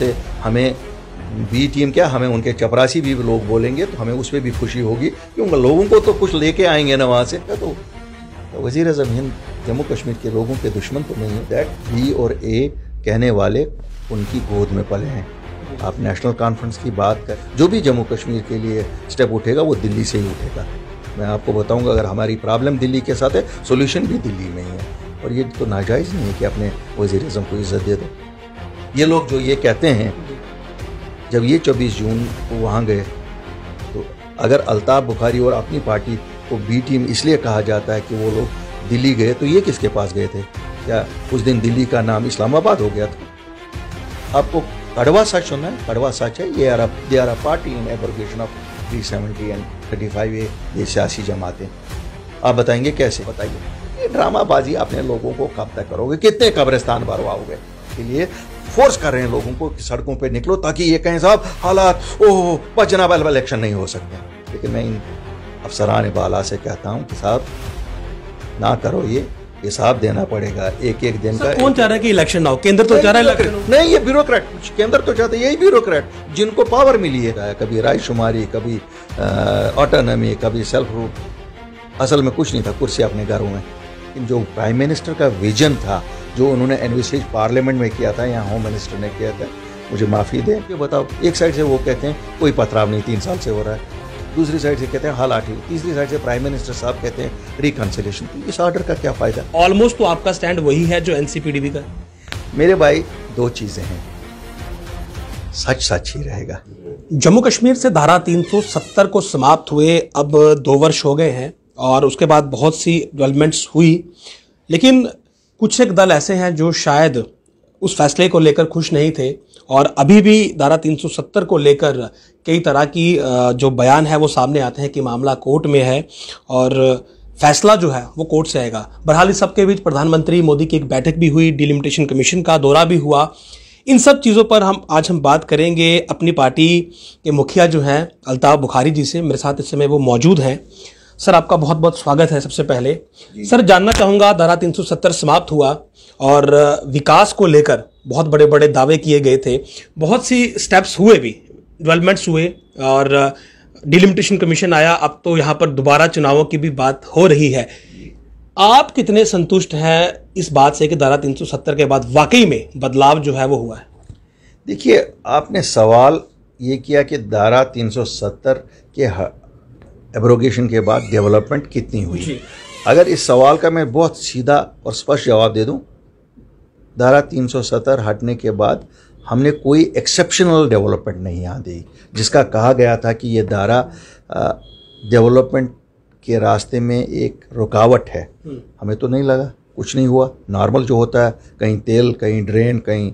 से हमें B team क्या, हमें उनके चपरासी भी लोग बोलेंगे तो हमें उस पर भी खुशी होगी, क्योंकि लोगों को तो कुछ लेके आएंगे ना वहाँ से। तो वज़ीर आज़म हिंद जम्मू कश्मीर के लोगों के दुश्मन तो नहीं है। दैट बी और ए कहने वाले उनकी गोद में पले हैं। आप नेशनल कॉन्फ्रेंस की बात कर, जो भी जम्मू कश्मीर के लिए स्टेप उठेगा वो दिल्ली से ही उठेगा। मैं आपको बताऊंगा, अगर हमारी प्रॉब्लम दिल्ली के साथ है, सोल्यूशन भी दिल्ली में ही है। और ये तो नाजायज़ नहीं है कि अपने वज़ीर आज़म को इज़्ज़त दे दो। ये लोग जो ये कहते हैं, जब ये 24 जून को वहाँ गए तो अगर अल्ताफ़ बुखारी और अपनी पार्टी को बी टीम इसलिए कहा जाता है कि वो लोग दिल्ली गए, तो ये किसके पास गए थे? क्या उस दिन दिल्ली का नाम इस्लामाबाद हो गया था? आपको कड़वा सच सुनना है? कड़वा सच है, ये they are a party in abrogation of 370 and 35A। ये सियासी जमातें, आप बताएंगे कैसे? बताइए। ये ड्रामाबाजी अपने लोगों को कब तक करोगे? कितने कब्रिस्तान भरवाओगे? इसके लिए फोर्स कर रहे हैं लोगों को कि सड़कों पे निकलो, ताकि ये कहें साहब हालात जनाब इलेक्शन नहीं हो सकते। लेकिन मैं इन अफसरान बाला से कहता हूं कि साहब ना करो, ये हिसाब देना पड़ेगा एक एक दिन का। कौन चाह रहा है कि इलेक्शन ना हो? केंद्र तो चाह रहा है इलेक्शन हो। नहीं, ये ब्यूरोक्रेट, केंद्र तो चाहते, यही ब्यूरोक्रेट जिनको पावर मिली है, कभी रायशुमारी, कभी ऑटोनॉमी, कभी सेल्फ रूल। असल में कुछ नहीं था, कुर्सी अपने घरों में। लेकिन जो प्राइम मिनिस्टर का विजन था, जो उन्होंने एनविसेज पार्लियामेंट में किया था या होम मिनिस्टर ने किया था, मुझे माफ़ी दें कि बताओ, एक साइड से वो कहते हैं कोई पथराव नहीं 3 साल से हो रहा है, दूसरी साइड से कहते हैं हालात ठीक, तीसरी साइड से प्राइम मिनिस्टर साहब कहते हैं रिकंसिलिएशन। तो इस ऑर्डर का क्या फ़ायदा? ऑलमोस्ट तो आपका स्टैंड वही है जो एनसीपीडीबी का। मेरे भाई, 2 चीज़ें हैं, सच सच ही रहेगा। जम्मू कश्मीर से धारा 370 को समाप्त हुए अब 2 वर्ष हो गए हैं और उसके बाद बहुत सी डेवलपमेंट्स हुई, लेकिन कुछ एक दल ऐसे हैं जो शायद उस फैसले को लेकर खुश नहीं थे और अभी भी धारा 370 को लेकर कई तरह की जो बयान है वो सामने आते हैं कि मामला कोर्ट में है और फैसला जो है वो कोर्ट से आएगा। बहरहाल इस सबके बीच प्रधानमंत्री मोदी की एक बैठक भी हुई, डिलिमिटेशन कमीशन का दौरा भी हुआ। इन सब चीज़ों पर आज हम बात करेंगे अपनी पार्टी के मुखिया जो हैं अल्ताफ़ बुखारी जी से। मेरे साथ इस समय वो मौजूद हैं। सर, आपका बहुत बहुत स्वागत है। सबसे पहले सर जानना चाहूँगा, धारा 370 समाप्त हुआ और विकास को लेकर बहुत बड़े बड़े दावे किए गए थे, बहुत सी स्टेप्स हुए भी, डेवलपमेंट्स हुए और डिलिमिटेशन कमीशन आया। अब तो यहाँ पर दोबारा चुनावों की भी बात हो रही है। आप कितने संतुष्ट हैं इस बात से कि धारा 370 के बाद वाकई में बदलाव जो है वो हुआ है? देखिए, आपने सवाल ये किया कि धारा 370 के एब्रोगेशन के बाद डेवलपमेंट कितनी हुई। अगर इस सवाल का मैं बहुत सीधा और स्पष्ट जवाब दे दूं, धारा 370 हटने के बाद हमने कोई एक्सेप्शनल डेवलपमेंट नहीं यहाँ दी। जिसका कहा गया था कि ये धारा डेवलपमेंट के रास्ते में एक रुकावट है, हमें तो नहीं लगा, कुछ नहीं हुआ। नॉर्मल जो होता है, कहीं तेल, कहीं ड्रेन, कहीं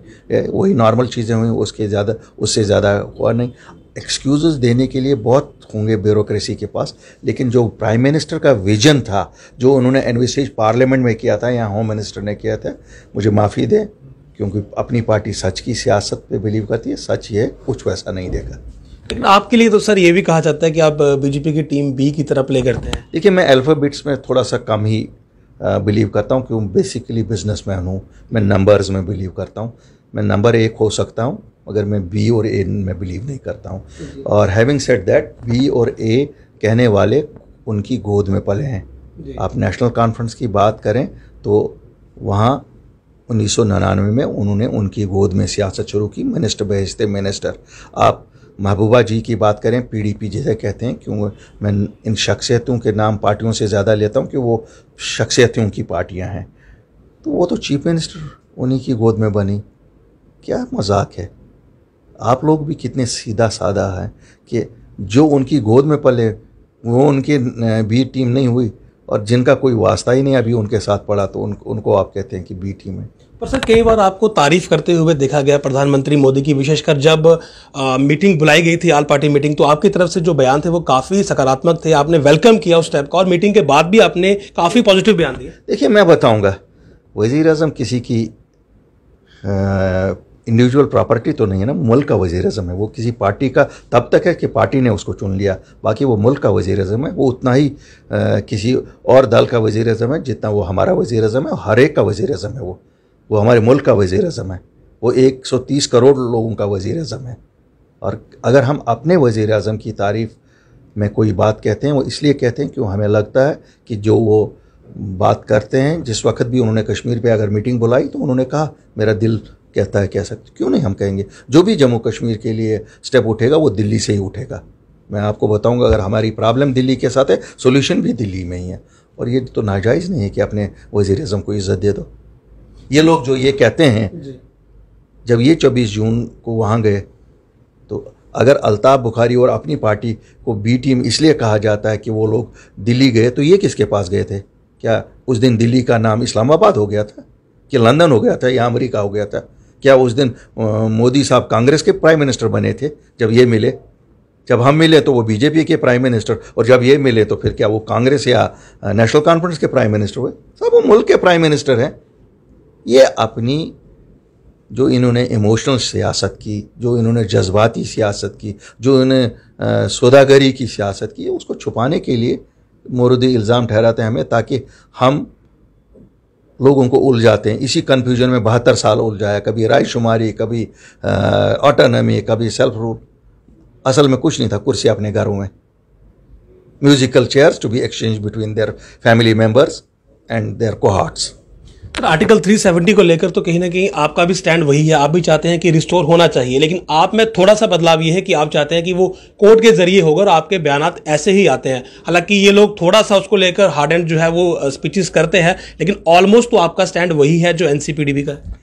वही नॉर्मल चीज़ें हुई, उससे ज़्यादा हुआ नहीं। एक्सक्यूज़ देने के लिए बहुत होंगे ब्यूरोक्रेसी के पास, लेकिन जो प्राइम मिनिस्टर का विजन था, जो उन्होंने एनविसेज पार्लियामेंट में किया था या होम मिनिस्टर ने किया था, मुझे माफ़ी दें, क्योंकि अपनी पार्टी सच की सियासत पे बिलीव करती है। सच ये कुछ वैसा नहीं देखा। लेकिन आपके लिए तो सर ये भी कहा जाता है कि आप बीजेपी की टीम बी की तरफ प्ले करते हैं। देखिए, मैं अल्फ़ाबेट्स में थोड़ा सा कम ही बिलीव करता हूँ, क्यों बेसिकली बिजनेसमैन हूँ। मैं नंबर्स में बिलीव करता हूँ। मैं नंबर 1 हो सकता हूँ, मगर मैं बी और ए में बिलीव नहीं करता हूँ। और हैविंग सेड दैट, बी और ए कहने वाले उनकी गोद में पले हैं। आप नेशनल कॉन्फ्रेंस की बात करें तो वहाँ 1999 में उन्होंने उनकी गोद में सियासत शुरू की, मिनिस्टर भेजते मिनिस्टर। आप महबूबा जी की बात करें, पीडीपी जिसे कहते हैं, क्यों मैं इन शख्सियतों के नाम पार्टियों से ज़्यादा लेता हूँ कि वो शख्सियतों की पार्टियाँ हैं, तो वो तो चीफ मिनिस्टर उन्हीं की गोद में बनी। क्या मजाक है? आप लोग भी कितने सीधा साधा हैं कि जो उनकी गोद में पले वो उनकी बी टीम नहीं हुई, और जिनका कोई वास्ता ही नहीं अभी उनके साथ पड़ा तो उनको आप कहते हैं कि बी टीम है। पर सर, कई बार आपको तारीफ करते हुए देखा गया प्रधानमंत्री मोदी की, विशेषकर जब मीटिंग बुलाई गई थी, ऑल पार्टी मीटिंग, तो आपकी तरफ से जो बयान थे वो काफ़ी सकारात्मक थे। आपने वेलकम किया उस स्टेप का और मीटिंग के बाद भी आपने काफ़ी पॉजिटिव बयान दिए। देखिए, मैं बताऊँगा, वज़ीर आज़म किसी की इंडिविजुअल प्रॉपर्टी तो नहीं है ना, मुल्क का वज़ीर आज़म है। वो किसी पार्टी का तब तक है कि पार्टी ने उसको चुन लिया, बाकी वो मुल्क का वज़ीर आज़म है। वो उतना ही किसी और दल का वज़ीर आज़म है जितना वो हमारा वज़ीर आज़म है, और हर एक का वज़ीर आज़म है। वो हमारे मुल्क का वज़ीर आज़म है। वो 130 करोड़ लोगों का वज़ीर आज़म है। और अगर हम अपने वज़ीर आज़म की तारीफ़ में कोई बात कहते हैं, वो इसलिए कहते हैं क्यों हमें लगता है कि जो वो बात करते हैं, जिस वक्त भी उन्होंने कश्मीर पे अगर मीटिंग बुलाई तो उन्होंने कहा मेरा दिल कहता है कह सकते, क्यों नहीं हम कहेंगे। जो भी जम्मू कश्मीर के लिए स्टेप उठेगा वो दिल्ली से ही उठेगा। मैं आपको बताऊंगा, अगर हमारी प्रॉब्लम दिल्ली के साथ है, सोल्यूशन भी दिल्ली में ही है। और ये तो नाजायज़ नहीं है कि अपने वज़ीर आज़म को इज़्ज़त दे दो। ये लोग जो ये कहते हैं, जब ये 24 जून को वहाँ गए तो अगर अल्ताफ़ बुखारी और अपनी पार्टी को बी टीम इसलिए कहा जाता है कि वो लोग दिल्ली गए, तो ये किसके पास गए थे? क्या उस दिन दिल्ली का नाम इस्लामाबाद हो गया था, कि लंदन हो गया था, या अमेरिका हो गया था? क्या उस दिन मोदी साहब कांग्रेस के प्राइम मिनिस्टर बने थे जब ये मिले? जब हम मिले तो वो बीजेपी के प्राइम मिनिस्टर, और जब ये मिले तो फिर क्या वो कांग्रेस या नेशनल कॉन्फ्रेंस के प्राइम मिनिस्टर हुए? सब वो मुल्क के प्राइम मिनिस्टर हैं। ये अपनी जो इन्होंने इमोशनल सियासत की, जो इन्होंने जज्बाती सियासत की, जो इन्होंने सौदागरी की सियासत की, उसको छुपाने के लिए मोरदी इल्ज़ाम ठहराते हैं हमें, ताकि हम लोगों को उलझाते हैं। इसी कन्फ्यूजन में 72 साल उलझाया, कभी रायशुमारी, कभी ऑटोनॉमी, कभी सेल्फ रूल। असल में कुछ नहीं था, कुर्सी अपने घरों में, musical chairs to be exchange between their family members and their cohorts. Article 370 को लेकर तो कहीं ना कहीं आपका भी स्टैंड वही है, आप भी चाहते हैं कि रिस्टोर होना चाहिए, लेकिन आप में थोड़ा सा बदलाव ये है कि आप चाहते हैं कि वो कोर्ट के जरिए होगा और आपके बयानात ऐसे ही आते हैं। हालांकि ये लोग थोड़ा सा उसको लेकर हार्ड एंड जो है वो स्पीचेस करते हैं, लेकिन ऑलमोस्ट तो आपका स्टैंड वही है जो एनसीपीडीबी का है।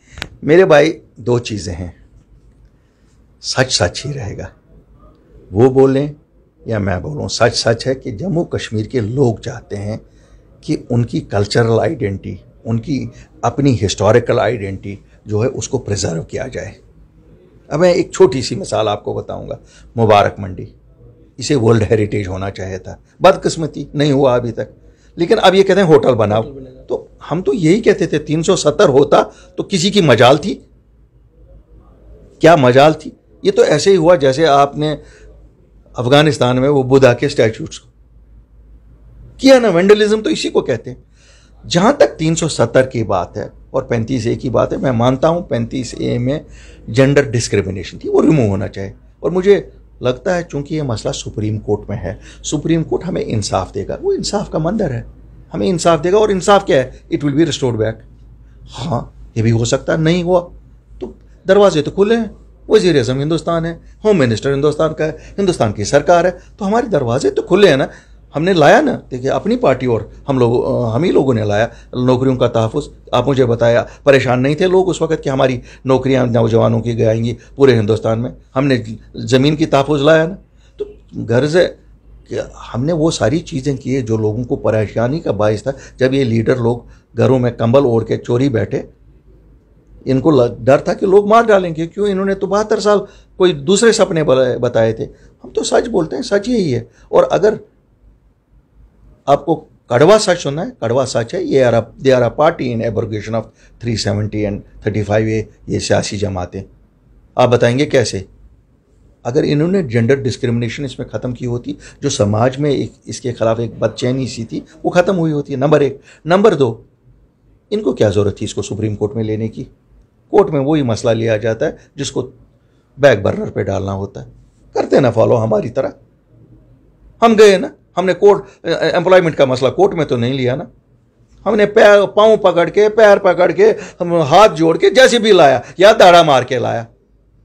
मेरे भाई, दो चीज़ें हैं, सच सच ही रहेगा, वो बोलें या मैं बोलूँ। सच सच है कि जम्मू कश्मीर के लोग चाहते हैं कि उनकी कल्चरल आइडेंटिटी, उनकी अपनी हिस्टोरिकल आइडेंटिटी जो है उसको प्रिजर्व किया जाए। अब मैं एक छोटी सी मिसाल आपको बताऊंगा। मुबारक मंडी, इसे वर्ल्ड हेरिटेज होना चाहिए था, बदकिस्मती नहीं हुआ अभी तक। लेकिन अब ये कहते हैं होटल बनाओ, तो हम तो यही कहते थे 370 होता तो किसी की मजाल थी? क्या मजाल थी? ये तो ऐसे ही हुआ जैसे आपने अफगानिस्तान में वो बुद्धा के स्टैच्यूज किया ना। वेंडलिज्म तो इसी को कहते हैं। जहां तक 370 की बात है और 35A की बात है, मैं मानता हूं 35A में जेंडर डिस्क्रिमिनेशन थी, वो रिमूव होना चाहिए। और मुझे लगता है चूंकि ये मसला सुप्रीम कोर्ट में है, सुप्रीम कोर्ट हमें इंसाफ देगा, वो इंसाफ का मंदिर है, हमें इंसाफ देगा। और इंसाफ क्या है? It will be restored back. हाँ, ये भी हो सकता है, नहीं हुआ तो दरवाजे तो खुले हैं। वज़ीर आज़म हिंदुस्तान है, होम मिनिस्टर हिंदुस्तान का है, हिंदुस्तान की सरकार है, तो हमारे दरवाजे तो खुले हैं ना। हमने लाया ना, देखिए अपनी पार्टी और हम ही लोगों ने लाया नौकरियों का तहफ़्फ़ुज़। आप मुझे बताया, परेशान नहीं थे लोग उस वक्त कि हमारी नौकरियां नौजवानों की जाएंगी पूरे हिंदुस्तान में? हमने ज़मीन की तहफ़्फ़ुज़ लाया ना। तो गर्ज़ है कि हमने वो सारी चीज़ें की है जो लोगों को परेशानी का बायस था। जब ये लीडर लोग घरों में कंबल ओढ़ के चोरी बैठे, इनको डर था कि लोग मार डालेंगे। क्यों? इन्होंने तो 72 साल कोई दूसरे सपने बताए थे। हम तो सच बोलते हैं, सच यही है। और अगर आपको कड़वा सच सुनना है, कड़वा सच है, they are a party in abrogation of 370 and 35A। ये सियासी जमातें, आप बताएंगे कैसे? अगर इन्होंने जेंडर डिस्क्रिमिनेशन इसमें ख़त्म की होती, जो समाज में इसके खिलाफ एक बदचैनी सी थी, वो ख़त्म हुई होती है, नंबर 1। नंबर 2, इनको क्या ज़रूरत थी इसको सुप्रीम कोर्ट में लेने की? कोर्ट में वही मसला लिया जाता है जिसको बैक बर्नर पे डालना होता है। करते ना फॉलो हमारी तरह। हम गए ना, हमने कोर्ट एम्प्लॉयमेंट का मसला कोर्ट में तो नहीं लिया ना। हमने पाँव पकड़ के, पैर पकड़ के, हम हाथ जोड़ के जैसे भी लाया, या दाड़ा मार के लाया।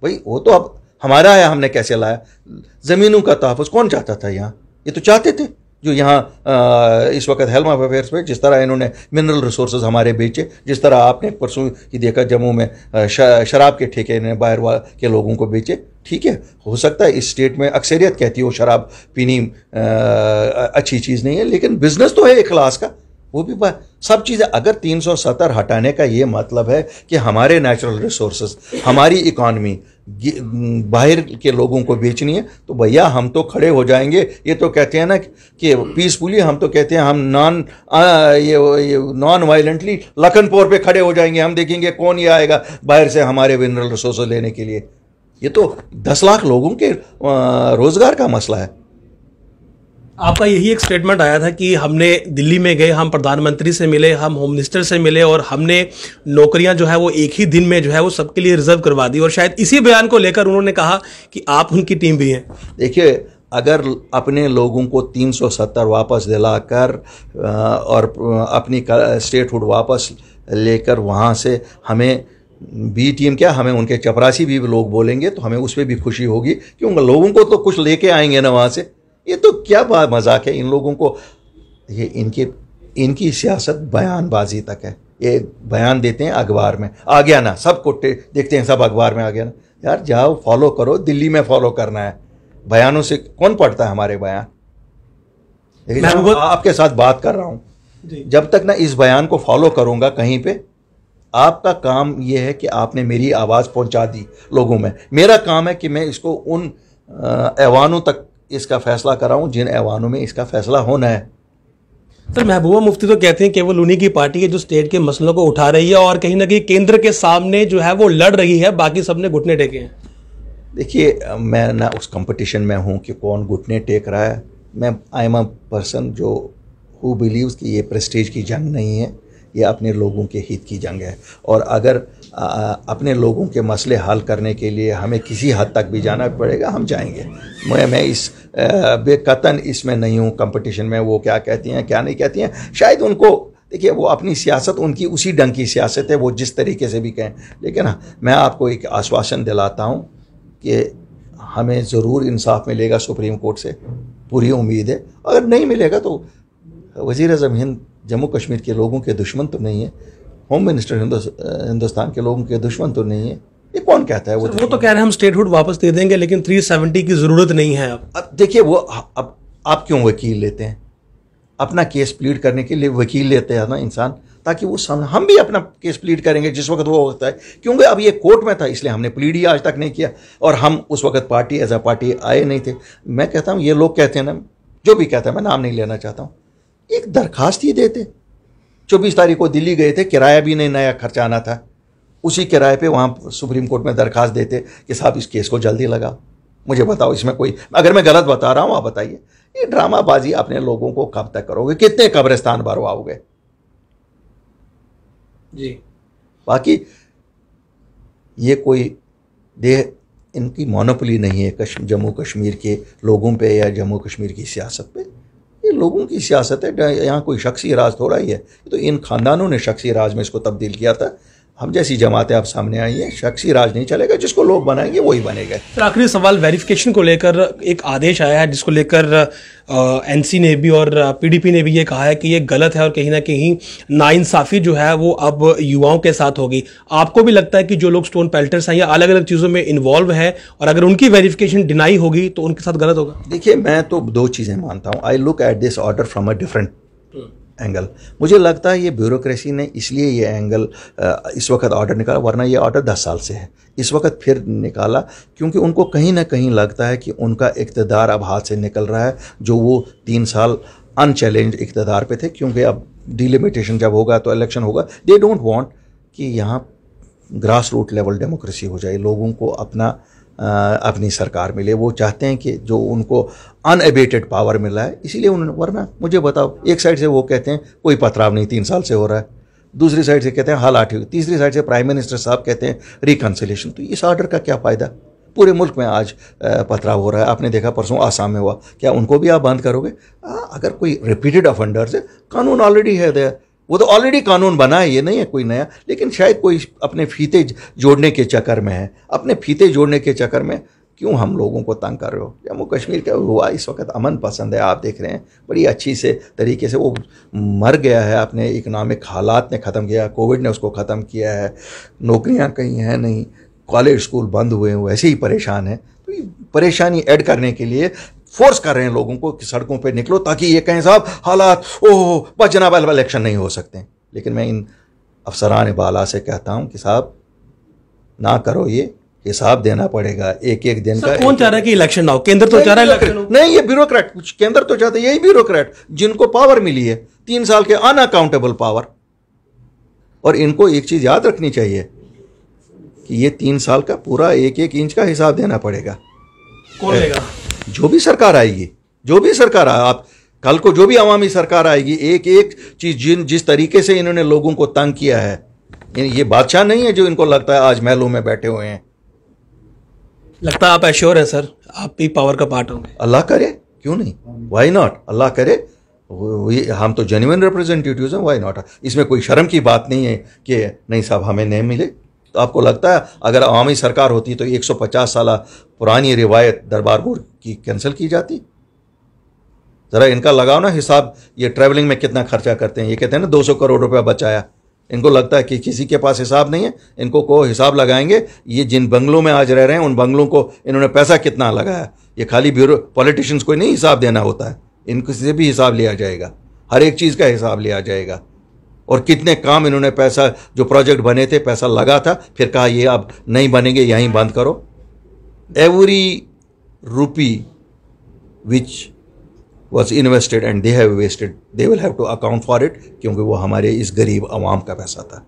भाई वो तो अब हमारा है, हमने कैसे लाया? ज़मीनों का तहफ़्फ़ुज़ कौन चाहता था यहाँ? ये तो चाहते थे जो यहाँ इस वक्त हेल्म ऑफ अफेयर्स पे जिस तरह इन्होंने मिनरल रिसोर्सेज हमारे बेचे, जिस तरह आपने परसों ही देखा जम्मू में शराब के ठेके ने बाहर के लोगों को बेचे। ठीक है, हो सकता है इस स्टेट में अक्सरियत कहती हो शराब पीनी अच्छी चीज़ नहीं है, लेकिन बिजनेस तो है इखलास का, वो भी सब चीज़ें। अगर 370 हटाने का ये मतलब है कि हमारे नेचुरल रिसोर्सेज, हमारी इकॉनमी बाहर के लोगों को बेचनी है, तो भैया हम तो खड़े हो जाएंगे। ये तो कहते हैं ना कि पीसफुली, हम तो कहते हैं हम नॉन वायलेंटली लखनपुर पे खड़े हो जाएंगे। हम देखेंगे कौन ये आएगा बाहर से हमारे मिनरल रिसोर्सेज लेने के लिए। ये तो 10 लाख लोगों के रोजगार का मसला है। आपका यही एक स्टेटमेंट आया था कि हमने दिल्ली में गए, हम प्रधानमंत्री से मिले, हम होम मिनिस्टर से मिले और हमने नौकरियां जो है वो एक ही दिन में जो है वो सबके लिए रिजर्व करवा दी। और शायद इसी बयान को लेकर उन्होंने कहा कि आप उनकी टीम भी हैं। देखिए, अगर अपने लोगों को 370 वापस दिलाकर और अपनी स्टेटहुड वापस लेकर वहाँ से हमें बी टीम क्या, हमें उनके चपरासी भी लोग बोलेंगे तो हमें उस पर भी खुशी होगी कि उन लोगों को तो कुछ लेके आएंगे ना वहाँ से। ये तो क्या बात मजाक है इन लोगों को। ये इनकी सियासत बयानबाजी तक है। ये बयान देते हैं अखबार में आ गया ना, सब कोटे देखते हैं सब अखबार में आ गया ना। यार जाओ फॉलो करो, दिल्ली में फॉलो करना है। बयानों से कौन पढ़ता है हमारे बयान। लेकिन आपके साथ बात कर रहा हूं, जब तक ना इस बयान को फॉलो करूंगा कहीं पे, आपका काम यह है कि आपने मेरी आवाज़ पहुंचा दी लोगों में। मेरा काम है कि मैं इसको उन ऐवानों तक इसका फैसला कराऊं जिन ऐवानों में इसका फैसला होना है। सर, महबूबा मुफ्ती तो कहते हैं केवल उन्हीं की पार्टी है जो स्टेट के मसलों को उठा रही है और कहीं ना कहीं केंद्र के सामने जो है वो लड़ रही है, बाकी सबने घुटने टेके हैं। देखिए, मैं ना उस कंपटीशन में हूं कि कौन घुटने टेक रहा है। मैं आई एम अ पर्सन जो हु बिलीव्स कि ये प्रेस्टीज की जंग नहीं है, ये अपने लोगों के हित की जंग है। और अगर अपने लोगों के मसले हल करने के लिए हमें किसी हद तक भी जाना पड़ेगा, हम जाएंगे। मैं इस बेकतन इसमें नहीं हूँ कंपटीशन में। वो क्या कहती हैं क्या नहीं कहती हैं, शायद उनको, देखिए वो अपनी सियासत उनकी उसी ढंग की सियासत है, वो जिस तरीके से भी कहें। लेकिन मैं आपको एक आश्वासन दिलाता हूँ कि हमें ज़रूर इंसाफ मिलेगा सुप्रीम कोर्ट से, पूरी उम्मीद है। अगर नहीं मिलेगा तो वज़ीर-ए-आज़म हिंद जम्मू कश्मीर के लोगों के दुश्मन तो नहीं है, होम मिनिस्टर हिंदुस्तान के लोगों के दुश्मन तो नहीं है। ये कौन कहता है? वो तो कह रहे हैं हम स्टेटहुड वापस दे देंगे लेकिन 370 की ज़रूरत नहीं है। अब देखिए, वो अब आप क्यों वकील लेते हैं? अपना केस प्लीड करने के लिए वकील लेते हैं ना इंसान, ताकि वो सामने, हम भी अपना केस प्लीड करेंगे जिस वक्त वो होता है। क्योंकि अब ये कोर्ट में था इसलिए हमने प्लीड ही आज तक नहीं किया, और हम उस वक्त पार्टी एज अ पार्टी आए नहीं थे। मैं कहता हूँ, ये लोग कहते हैं ना, जो भी कहता है, मैं नाम नहीं लेना चाहता हूँ, एक दरखास्त ही देते। 24 तारीख को दिल्ली गए थे, किराया भी नहीं नया खर्चाना था, उसी किराए पे वहाँ सुप्रीम कोर्ट में दरखास्त देते कि साहब इस केस को जल्दी लगाओ। मुझे बताओ इसमें कोई, अगर मैं गलत बता रहा हूँ आप बताइए। ये ड्रामाबाजी अपने लोगों को कब तक करोगे? कितने कब्रिस्तान भरवाओगे जी? बाकी ये कोई देह, इनकी मोनोपोली नहीं है जम्मू कश्मीर के लोगों पे या जम्मू कश्मीर की सियासत पे। ये लोगों की सियासत है, यहाँ कोई शख्सी राज थोड़ा ही है। तो इन खानदानों ने शख्सी राज में इसको तब्दील किया था। हम जैसी जमातें आप सामने आई हैं, शख्सी राज नहीं चलेगा, जिसको लोग बनाएंगे वही बनेगा। फिर आखिरी सवाल, वेरिफिकेशन को लेकर एक आदेश आया है जिसको लेकर एनसी ने भी और पीडीपी ने भी ये कहा है कि ये गलत है और कहीं ना कहीं नाइंसाफ़ी जो है वो अब युवाओं के साथ होगी। आपको भी लगता है कि जो लोग स्टोन पेल्टर्स हैं या अलग अलग चीज़ों में इन्वॉल्व है, और अगर उनकी वेरिफिकेशन डिनाई होगी तो उनके साथ गलत होगा? देखिए, मैं तो दो चीज़ें मानता हूँ। I look at this order from a different angle. मुझे लगता है ये ब्यूरोक्रेसी ने इसलिए ये एंगल इस वक्त ऑर्डर निकाला, वरना ये ऑर्डर 10 साल से है, इस वक्त फिर निकाला क्योंकि उनको कहीं ना कहीं लगता है कि उनका इक़्तिदार अब हाथ से निकल रहा है, जो वो 3 साल अनचैलेंज इक़्तिदार पे थे। क्योंकि अब डिलिमिटेशन जब होगा तो इलेक्शन होगा। दे डोंट वांट कि यहाँ ग्रास रूट लेवल डेमोक्रेसी हो जाए, लोगों को अपनी सरकार मिले। वो चाहते हैं कि जो उनको अनएबेटेड पावर मिला है, इसीलिए उन्होंने, वरना मुझे बताओ, एक साइड से वो कहते हैं कोई पथराव नहीं 3 साल से हो रहा है, दूसरी साइड से कहते हैं हालात ठीक, तीसरी साइड से प्राइम मिनिस्टर साहब कहते हैं रिकन्सिलेशन। तो इस ऑर्डर का क्या फ़ायदा? पूरे मुल्क में आज पथराव हो रहा है। आपने देखा परसों आसाम में हुआ, क्या उनको भी आप बंद करोगे? अगर कोई रिपीटेड ऑफेंडर्स है, कानून ऑलरेडी है देयर, वो तो ऑलरेडी कानून बना है, ये नहीं है कोई नया। लेकिन शायद कोई अपने फीते जोड़ने के चक्कर में है, अपने फीते जोड़ने के चक्कर में क्यों हम लोगों को तंग कर रहे हो? जम्मू कश्मीर का हुआ इस वक्त अमन पसंद है, आप देख रहे हैं बड़ी अच्छी से तरीके से वो मर गया है, अपने इकनॉमिक हालात ने ख़त्म किया, कोविड ने उसको ख़त्म किया है, नौकरियां कहीं हैं नहीं, कॉलेज स्कूल बंद हुए हैं, वैसे ही परेशान है। तो ये परेशानी ऐड करने के लिए फोर्स कर रहे हैं लोगों को कि सड़कों पे निकलो, ताकि ये कहें साहब हालात ओह बस जनाब इलेक्शन नहीं हो सकते। लेकिन मैं इन अफसरान बाला से कहता हूं कि साहब ना करो, ये हिसाब देना पड़ेगा एक एक दिन का। कौन चाह रहा है कि इलेक्शन ना हो? केंद्र तो चाह रहा है इलेक्शन हो। नहीं, ये ब्यूरोक्रेट, केंद्र तो चाहते, यही ब्यूरोक्रेट जिनको पावर मिली है 3 साल के अनअकाउंटेबल पावर। और इनको एक चीज याद रखनी चाहिए कि ये 3 साल का पूरा एक एक इंच का हिसाब देना पड़ेगा। कौन देगा? जो भी सरकार आएगी, जो भी सरकार आए, आप कल को जो भी अवामी सरकार आएगी, एक एक चीज जिस तरीके से इन्होंने लोगों को तंग किया है, ये बादशाह नहीं है जो इनको लगता है आज महलों में बैठे हुए हैं। लगता है आप एश्योर है सर, आप भी पावर का पार्ट होंगे? अल्लाह करे, क्यों नहीं, वाई नॉट, अल्लाह करे। हम तो जेन्युइन रिप्रेजेंटेटिव्स हैं, वाई नॉट। इसमें कोई शर्म की बात नहीं है कि नहीं साहब हमें नहीं मिले। तो आपको लगता है अगर अवामी सरकार होती तो 150 साल पुरानी रिवायत दरबार बोर्ड की कैंसिल की जाती? ज़रा इनका लगाओ ना हिसाब, ये ट्रैवलिंग में कितना खर्चा करते हैं। ये कहते हैं ना 200 करोड़ रुपया बचाया, इनको लगता है कि किसी के पास हिसाब नहीं है। इनको को हिसाब लगाएंगे, ये जिन बंगलों में आज रह रहे हैं उन बंगलों को इन्होंने पैसा कितना लगाया। ये खाली ब्यूरो पॉलिटिशियंस को नहीं हिसाब देना होता है, इनको से भी हिसाब लिया जाएगा, हर एक चीज़ का हिसाब लिया जाएगा। और कितने काम इन्होंने पैसा, जो प्रोजेक्ट बने थे पैसा लगा था, फिर कहा ये अब नहीं बनेंगे, यहीं बंद करो। Every rupee which was invested and they have wasted, they will have to account for it, क्योंकि वो हमारे इस गरीब अवाम का पैसा था।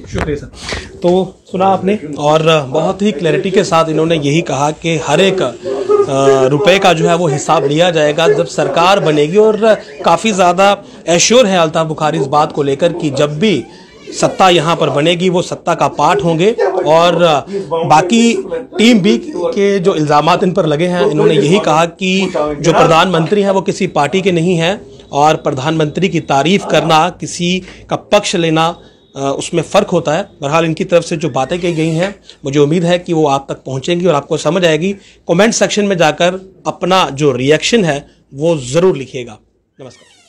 शुक्रिया सर। तो सुना आपने, और बहुत ही क्लैरिटी के साथ इन्होंने यही कहा कि हर एक रुपए का जो है वो हिसाब लिया जाएगा जब सरकार बनेगी, और काफ़ी ज़्यादा एश्योर है अल्ताफ बुखारी इस बात को लेकर कि जब भी सत्ता यहाँ पर बनेगी वो सत्ता का पार्ट होंगे। और बाकी टीम बी के जो इल्ज़ामात इन पर लगे हैं, इन्होंने यही कहा कि जो प्रधानमंत्री हैं वो किसी पार्टी के नहीं हैं, और प्रधानमंत्री की तारीफ़ करना, किसी का पक्ष लेना, उसमें फ़र्क होता है। बहरहाल इनकी तरफ से जो बातें कही गई हैं मुझे उम्मीद है कि वो आप तक पहुँचेंगी और आपको समझ आएगी। कमेंट सेक्शन में जाकर अपना जो रिएक्शन है वो ज़रूर लिखिएगा। नमस्कार।